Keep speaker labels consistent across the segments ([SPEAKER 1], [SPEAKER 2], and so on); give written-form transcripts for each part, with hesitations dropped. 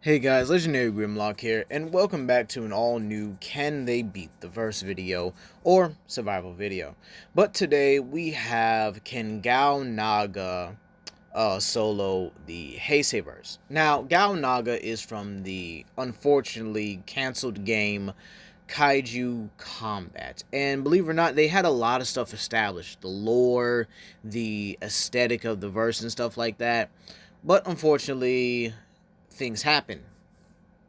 [SPEAKER 1] Hey guys, Legendary Grimlock here, and welcome back to an all-new Can They Beat the Verse video, or survival video. But today we have Can Gaonaga solo the Heisei verse. Now, Gaonaga is from the unfortunately cancelled game Kaiju Combat, and believe it or not, they had a lot of stuff established. The lore, the aesthetic of the verse and stuff like that. But unfortunately, things happen.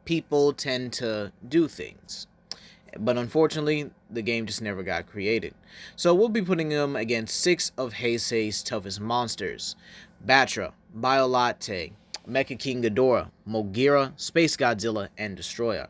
[SPEAKER 1] People tend to do things. But unfortunately, the game just never got created. So we'll be putting them against 6 of Heisei's toughest monsters. Batra, Biolate, Mecha King Ghidorah, Mogira, Space Godzilla, and Destroyer.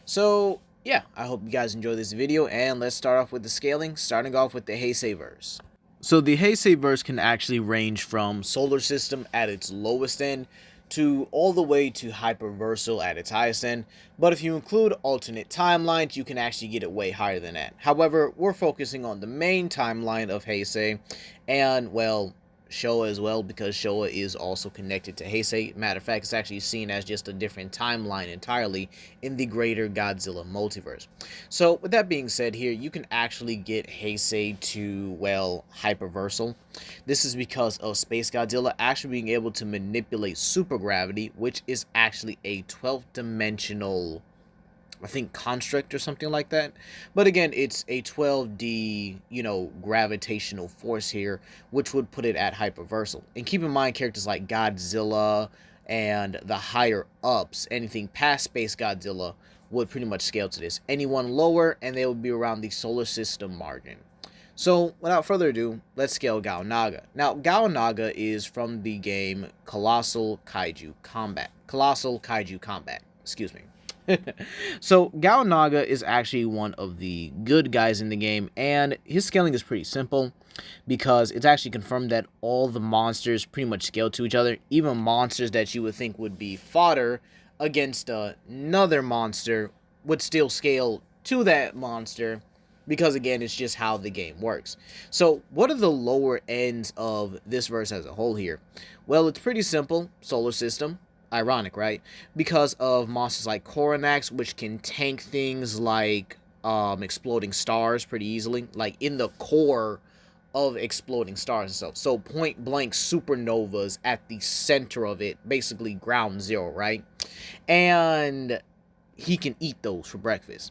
[SPEAKER 1] So yeah, I hope you guys enjoy this video, and let's start off with the scaling, starting off with the Heisei verse. So the Heisei verse can actually range from solar system at its lowest end to all the way to hyperversal at its highest end, but if you include alternate timelines, you can actually get it way higher than that. However, we're focusing on the main timeline of Heisei, and well, Showa as well, because Showa is also connected to Heisei. Matter of fact, it's actually seen as just a different timeline entirely in the greater Godzilla multiverse. So with that being said here, you can actually get Heisei to, well, hyperversal. This is because of Space Godzilla actually being able to manipulate supergravity, which is actually a 12th dimensional, I think, construct or something like that. But again, it's a 12D, gravitational force here, which would put it at hyperversal. And keep in mind, characters like Godzilla and the higher ups, anything past Space Godzilla, would pretty much scale to this. Anyone lower, and they would be around the solar system margin. So, without further ado, let's scale Gaonaga. Now, Gaonaga is from the game Colossal Kaiju Combat. Excuse me. So Gaonaga is actually one of the good guys in the game, and his scaling is pretty simple because it's actually confirmed that all the monsters pretty much scale to each other. Even monsters that you would think would be fodder against another monster would still scale to that monster, because again, it's just how the game works. So what are the lower ends of this verse as a whole here? Well, it's pretty simple. Solar system. Ironic, right? Because of monsters like Coronax, which can tank things like exploding stars pretty easily, like in the core of exploding stars and stuff. So point blank supernovas at the center of it, basically ground zero, right? And he can eat those for breakfast.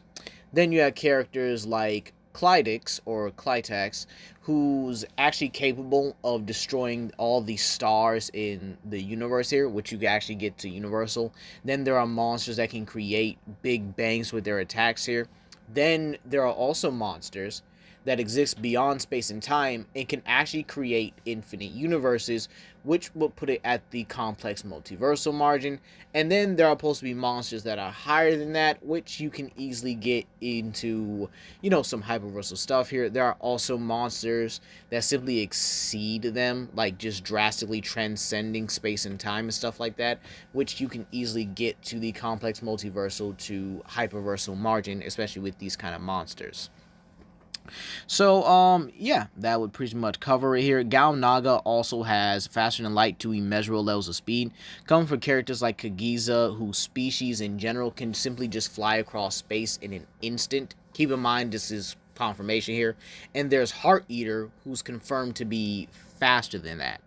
[SPEAKER 1] Then you have characters like Clydix or Clytax, who's actually capable of destroying all the stars in the universe here, which you can actually get to Universal. Then there are monsters that can create big bangs with their attacks here. Then there are also monsters that exist beyond space and time and can actually create infinite universes, which will put it at the complex multiversal margin. And then there are supposed to be monsters that are higher than that, which you can easily get into, some hyperversal stuff here. There are also monsters that simply exceed them, like just drastically transcending space and time and stuff like that, which you can easily get to the complex multiversal to hyperversal margin, especially with these kind of monsters. So, yeah, that would pretty much cover it here. Gaonaga also has faster than light to immeasurable levels of speed, coming from characters like Kagiza, whose species in general can simply just fly across space in an instant. Keep in mind, this is confirmation here. And there's Heart Eater, who's confirmed to be faster than that.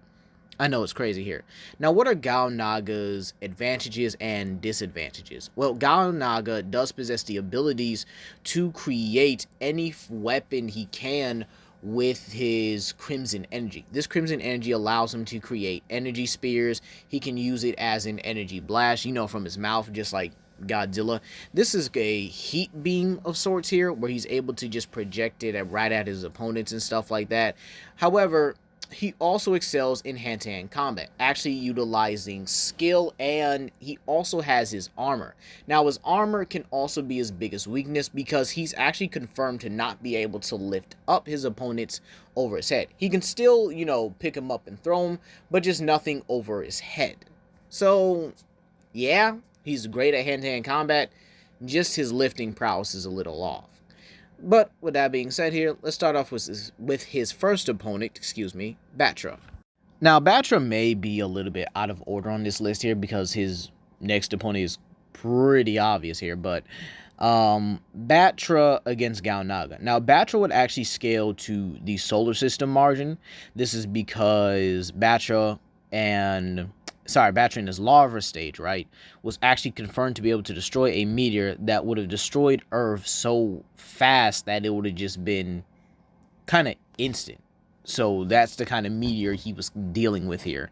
[SPEAKER 1] I know it's crazy here. Now, what are Gaonaga's advantages and disadvantages? Well, Gaonaga does possess the abilities to create any weapon he can with his Crimson Energy. This Crimson Energy allows him to create energy spears. He can use it as an energy blast, from his mouth, just like Godzilla. This is a heat beam of sorts here, where he's able to just project it right at his opponents and stuff like that. However, he also excels in hand-to-hand combat, actually utilizing skill, and he also has his armor. Now, his armor can also be his biggest weakness because he's actually confirmed to not be able to lift up his opponents over his head. He can still, pick him up and throw him, but just nothing over his head. So, yeah, he's great at hand-to-hand combat, just his lifting prowess is a little off. But with that being said here, let's start off with his first opponent, Batra. Now, Batra may be a little bit out of order on this list here because his next opponent is pretty obvious here, but Batra against Gaonaga. Now, Batra would actually scale to the solar system margin. This is because Batra in his larva stage, right, was actually confirmed to be able to destroy a meteor that would have destroyed Earth so fast that it would have just been kind of instant. So that's the kind of meteor he was dealing with here.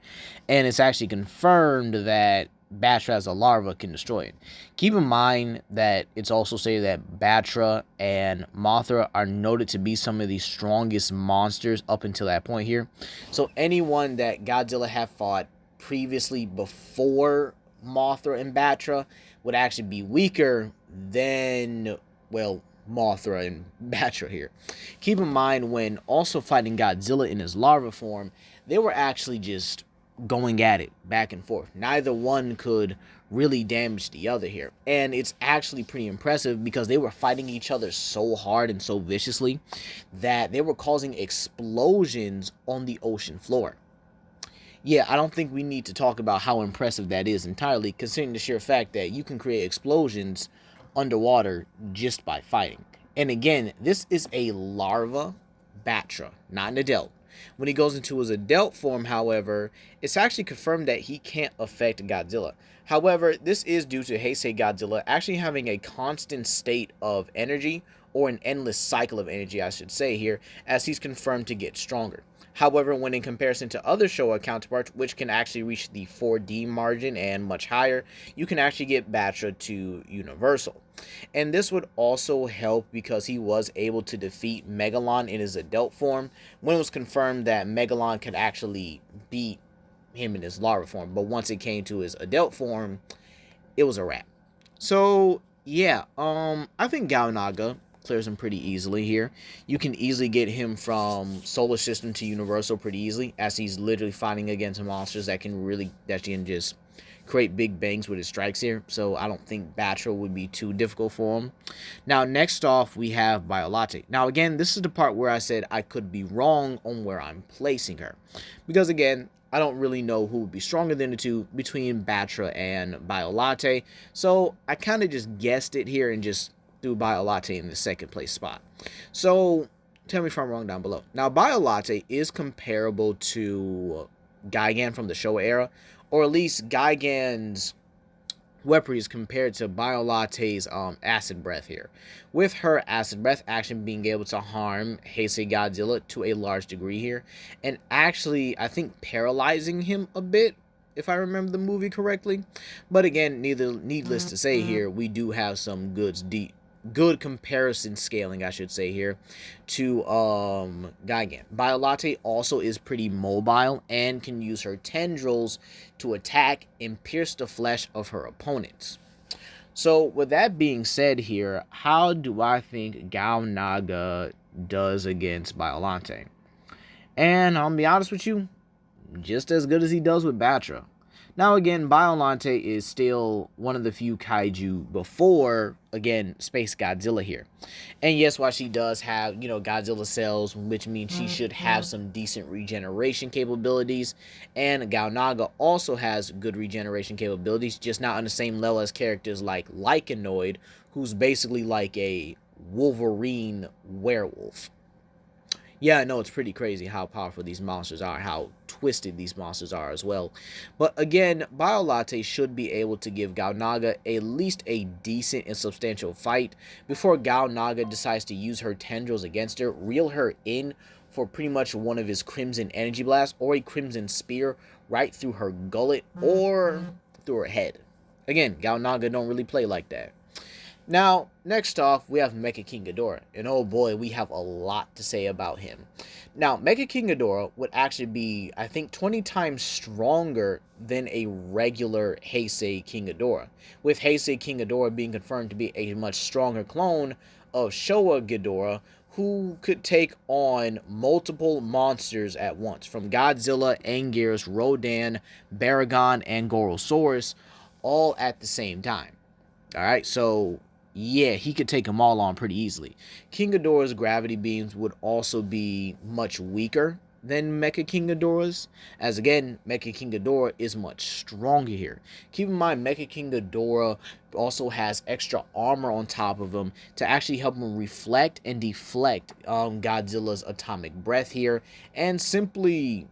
[SPEAKER 1] And it's actually confirmed that Batra as a larva can destroy it. Keep in mind that it's also stated that Batra and Mothra are noted to be some of the strongest monsters up until that point here. So anyone that Godzilla had fought previously before Mothra and Batra would actually be weaker than, well, Mothra and Batra here. Keep in mind, when also fighting Godzilla in his larva form, they were actually just going at it back and forth. Neither one could really damage the other here. And it's actually pretty impressive because they were fighting each other so hard and so viciously that they were causing explosions on the ocean floor. Yeah, I don't think we need to talk about how impressive that is entirely, considering the sheer fact that you can create explosions underwater just by fighting. And again, this is a larva Batra, not an adult. When he goes into his adult form, however, it's actually confirmed that he can't affect Godzilla. However, this is due to Heisei Godzilla actually having a constant state of energy, or an endless cycle of energy, I should say here, as he's confirmed to get stronger. However, when in comparison to other Showa counterparts, which can actually reach the 4D margin and much higher, you can actually get Batra to Universal. And this would also help because he was able to defeat Megalon in his adult form when it was confirmed that Megalon could actually beat him in his larva form. But once it came to his adult form, it was a wrap. So, yeah, I think Gaonaga clears him pretty easily here. You can easily get him from Solar System to Universal pretty easily, as he's literally fighting against monsters that can just create big bangs with his strikes here. So I don't think Batra would be too difficult for him. Now, next off, we have Biolate. Now, again, this is the part where I said I could be wrong on where I'm placing her. Because, again, I don't really know who would be stronger than the two between Batra and Biolate. So I kind of just guessed it here and just threw Biolate in the second place spot. So tell me if I'm wrong down below. Now, Biolate is comparable to Gigan from the Showa era, or at least Gigan's weaponry is compared to Biolate's acid breath here, with her acid breath actually being able to harm Heisei Godzilla to a large degree here, and actually I think paralyzing him a bit, if I remember the movie correctly. But again, needless to say here, we do have some good comparison scaling, I should say here, to Gigan. Biolate also is pretty mobile and can use her tendrils to attack and pierce the flesh of her opponents. So with that being said here, how do I think Gaonaga does against Biolante? And I'll be honest with you, just as good as he does with Batra. Now, again, Biolante is still one of the few kaiju before, again, Space Godzilla here. And yes, while she does have, Godzilla cells, which means she should have some decent regeneration capabilities. And Gaonaga also has good regeneration capabilities, just not on the same level as characters like Lycanoid, who's basically like a Wolverine werewolf. Yeah, I know it's pretty crazy how powerful these monsters are, how twisted these monsters are as well. But again, Biolate should be able to give Gaonaga at least a decent and substantial fight before Gaonaga decides to use her tendrils against her, reel her in for pretty much one of his Crimson Energy Blasts or a Crimson Spear right through her gullet or through her head. Again, Gaonaga don't really play like that. Now, next off, we have Mecha King Ghidorah, and oh boy, we have a lot to say about him. Now, Mecha King Ghidorah would actually be, I think, 20 times stronger than a regular Heisei King Ghidorah, with Heisei King Ghidorah being confirmed to be a much stronger clone of Showa Ghidorah, who could take on multiple monsters at once, from Godzilla, Anguirus, Rodan, Baragon, and Gorosaurus, all at the same time. Alright, so yeah, he could take them all on pretty easily. King Ghidorah's gravity beams would also be much weaker than Mecha King Ghidorah's, as again, Mecha King Ghidorah is much stronger here. Keep in mind, Mecha King Ghidorah also has extra armor on top of him to actually help him reflect and deflect Godzilla's atomic breath here, and simply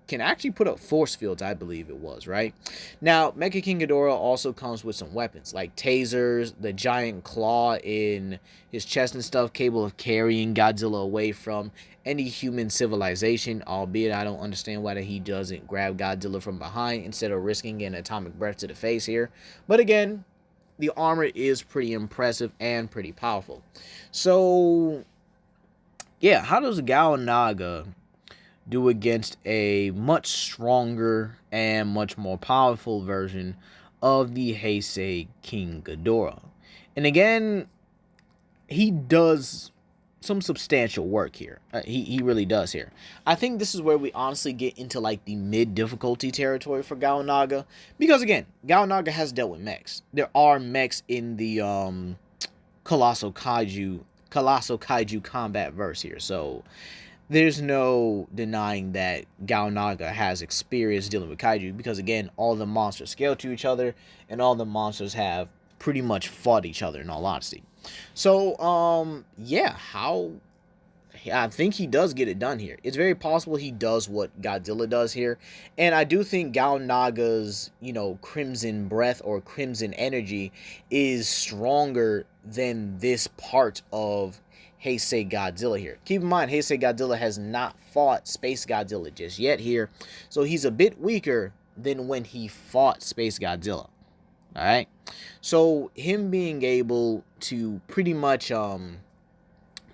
[SPEAKER 1] can actually put up force fields, I believe it was, right? Now, Mecha King Ghidorah also comes with some weapons, like tasers, the giant claw in his chest and stuff, capable of carrying Godzilla away from any human civilization, albeit I don't understand why he doesn't grab Godzilla from behind instead of risking an atomic breath to the face here. But again, the armor is pretty impressive and pretty powerful. So, yeah, how does Gaonaga do against a much stronger and much more powerful version of the Heisei King Ghidorah? And again, he does some substantial work here. He really does here. I think this is where we honestly get into like the mid difficulty territory for Gaonaga, because again, Gaonaga has dealt with mechs. There are mechs in the colossal kaiju combat verse here, so there's no denying that Gaonaga has experience dealing with kaiju, because again, all the monsters scale to each other and all the monsters have pretty much fought each other, in all honesty. So yeah, I think he does get it done here. It's very possible he does what Godzilla does here, and I do think Gaonaga's, crimson breath or crimson energy is stronger than this part of Heisei Godzilla here. Keep in mind, Heisei Godzilla has not fought Space Godzilla just yet here, so he's a bit weaker than when he fought Space Godzilla. Alright? So, him being able to pretty much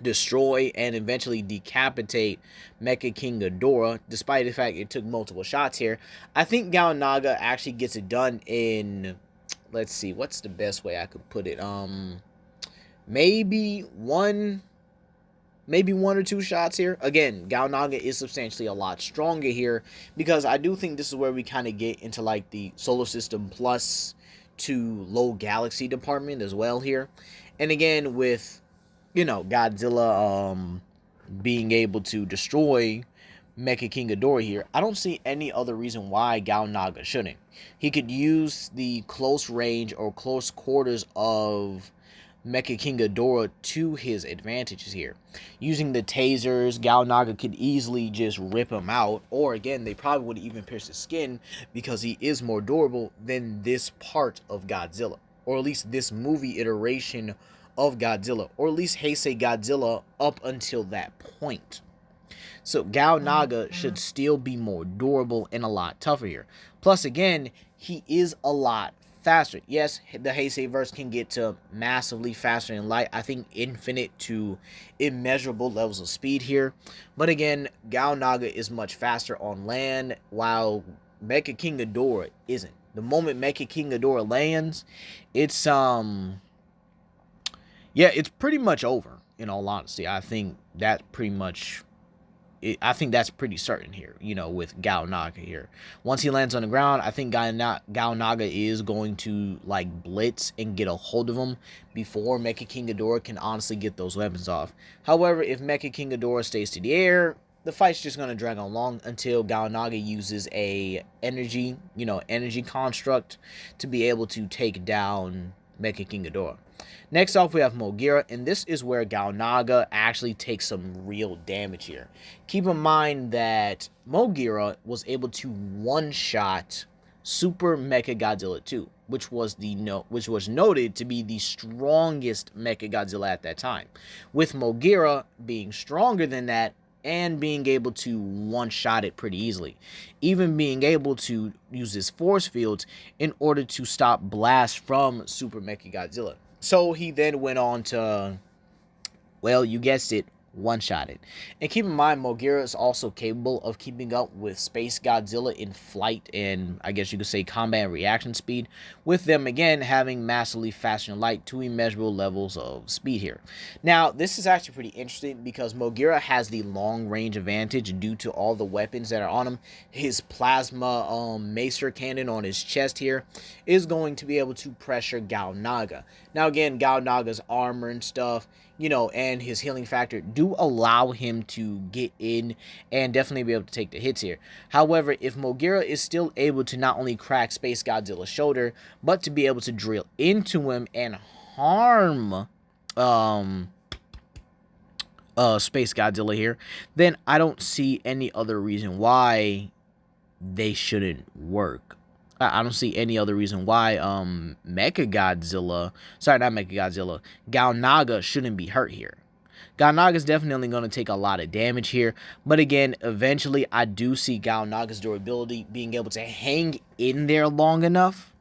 [SPEAKER 1] destroy and eventually decapitate Mecha King Ghidorah, despite the fact it took multiple shots here, I think Gaonaga actually gets it done in, let's see, what's the best way I could put it? Maybe one or two shots here. Again, Gaonaga is substantially a lot stronger here, because I do think this is where we kind of get into like the solar system plus to low galaxy department as well here. And again, with Godzilla being able to destroy Mecha King Ghidorah here, I don't see any other reason why Gaonaga shouldn't. He could use the close range or close quarters of Mecha King Ghidorah to his advantages here. Using the tasers, Gaonaga could easily just rip him out, or again, they probably would even pierce his skin, because he is more durable than this part of Godzilla, or at least this movie iteration of Godzilla, or at least Heisei Godzilla up until that point. So Gaonaga should still be more durable and a lot tougher here. Plus, again, he is a lot faster. Yes, the Heisei verse can get to massively faster in light. I think infinite to immeasurable levels of speed here. But again, Gaonaga is much faster on land, while Mecha King Ghidorah isn't. The moment Mecha King Ghidorah lands, it's it's pretty much over, in all honesty. I think that's pretty certain here, with Gaonaga here. Once he lands on the ground, I think Gaonaga is going to, like, blitz and get a hold of him before Mecha King Ghidorah can honestly get those weapons off. However, if Mecha King Ghidorah stays to the air, the fight's just going to drag on long until Gaonaga uses a energy construct to be able to take down Mecha King Ghidorah. Next off, we have Mogira, and this is where Gaonaga actually takes some real damage here. Keep in mind that Mogira was able to one-shot Super Mecha Godzilla 2, which was noted to be the strongest Mecha Godzilla at that time, with Mogira being stronger than that and being able to one-shot it pretty easily, even being able to use his force fields in order to stop blasts from Super Mecha Godzilla. So he then went on to, well, you guessed it, one-shot it. And keep in mind, Mogira is also capable of keeping up with Space Godzilla in flight and, I guess you could say, combat and reaction speed, with them again having massively faster than light to immeasurable levels of speed here. Now, this is actually pretty interesting because Mogira has the long range advantage due to all the weapons that are on him. His plasma macer cannon on his chest here is going to be able to pressure Gaonaga. Now again, Gaonaga's armor and stuff and his healing factor do allow him to get in and definitely be able to take the hits here. However, if Mogira is still able to not only crack Space Godzilla's shoulder, but to be able to drill into him and harm Space Godzilla here, then I don't see any other reason why they shouldn't work. I don't see any other reason why Gaonaga shouldn't be hurt here. Gaonaga's definitely going to take a lot of damage here, but again, eventually I do see Gaonaga's durability being able to hang in there long enough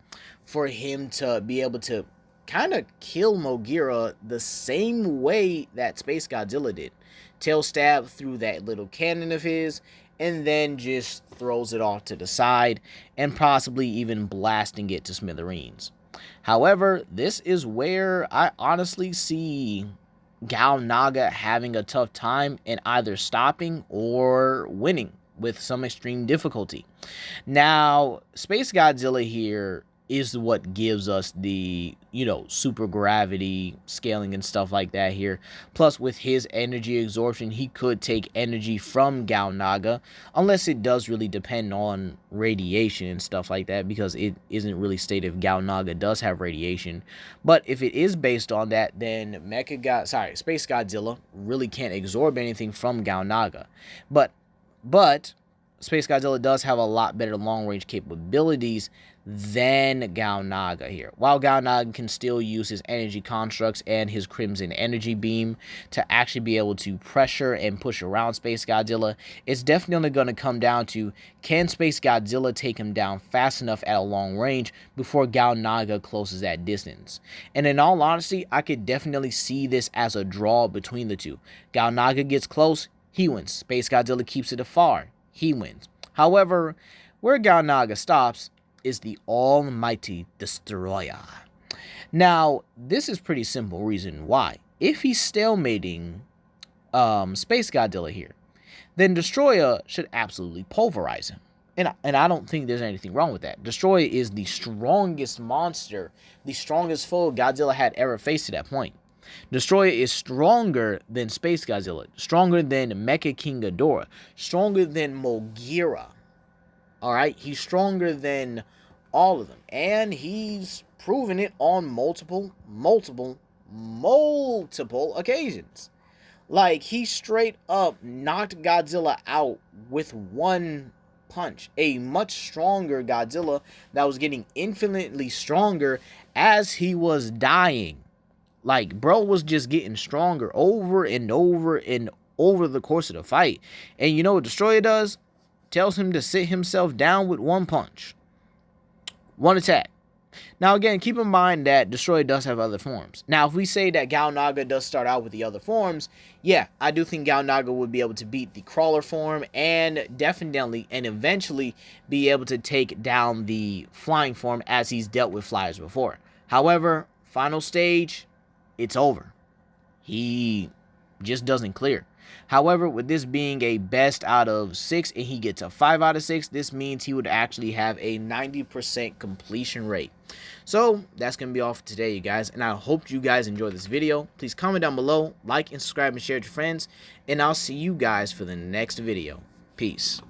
[SPEAKER 1] for him to be able to kind of kill Mogira the same way that Space Godzilla did. Tail stab through that little cannon of his, and then just throws it off to the side, and possibly even blasting it to smithereens. However, this is where I honestly see Gaonaga having a tough time in either stopping or winning with some extreme difficulty. Now, Space Godzilla here is what gives us the, super gravity scaling and stuff like that here. Plus, with his energy absorption, he could take energy from Gaonaga, unless it does really depend on radiation and stuff like that, because it isn't really stated if Gaonaga does have radiation. But if it is based on that, then Space Godzilla really can't absorb anything from Gaonaga. But Space Godzilla does have a lot better long-range capabilities than Gaonaga here. While Gaonaga can still use his energy constructs and his Crimson Energy Beam to actually be able to pressure and push around Space Godzilla, it's definitely going to come down to, can Space Godzilla take him down fast enough at a long range before Gaonaga closes that distance? And in all honesty, I could definitely see this as a draw between the two. Gaonaga gets close, he wins. Space Godzilla keeps it afar, he wins. However, where Gaonaga stops is the almighty Destroyer. Now, this is pretty simple reason why. If he's stalemating Space Godzilla here, then Destroyer should absolutely pulverize him. And I don't think there's anything wrong with that. Destroyer is the strongest monster, the strongest foe Godzilla had ever faced to that point. Destroyer is stronger than Space Godzilla, stronger than Mecha King Ghidorah, stronger than Mogira. Alright, he's stronger than all of them. And he's proven it on multiple occasions. Like, he straight up knocked Godzilla out with one punch. A much stronger Godzilla that was getting infinitely stronger as he was dying. Like, bro was just getting stronger over and over and over the course of the fight. And you know what Destroyer does? Tells him to sit himself down with one punch. One attack. Now, again, keep in mind that Destroyer does have other forms. Now, if we say that Gaonaga does start out with the other forms, yeah, I do think Gaonaga would be able to beat the crawler form and definitely and eventually be able to take down the flying form as he's dealt with flyers before. However, final stage, it's over. He just doesn't clear. However, with this being a best out of 6 and he gets a 5 out of 6, this means he would actually have a 90% completion rate. So that's going to be all for today, you guys, and I hope you guys enjoyed this video. Please comment down below, like and subscribe and share with your friends, and I'll see you guys for the next video. Peace.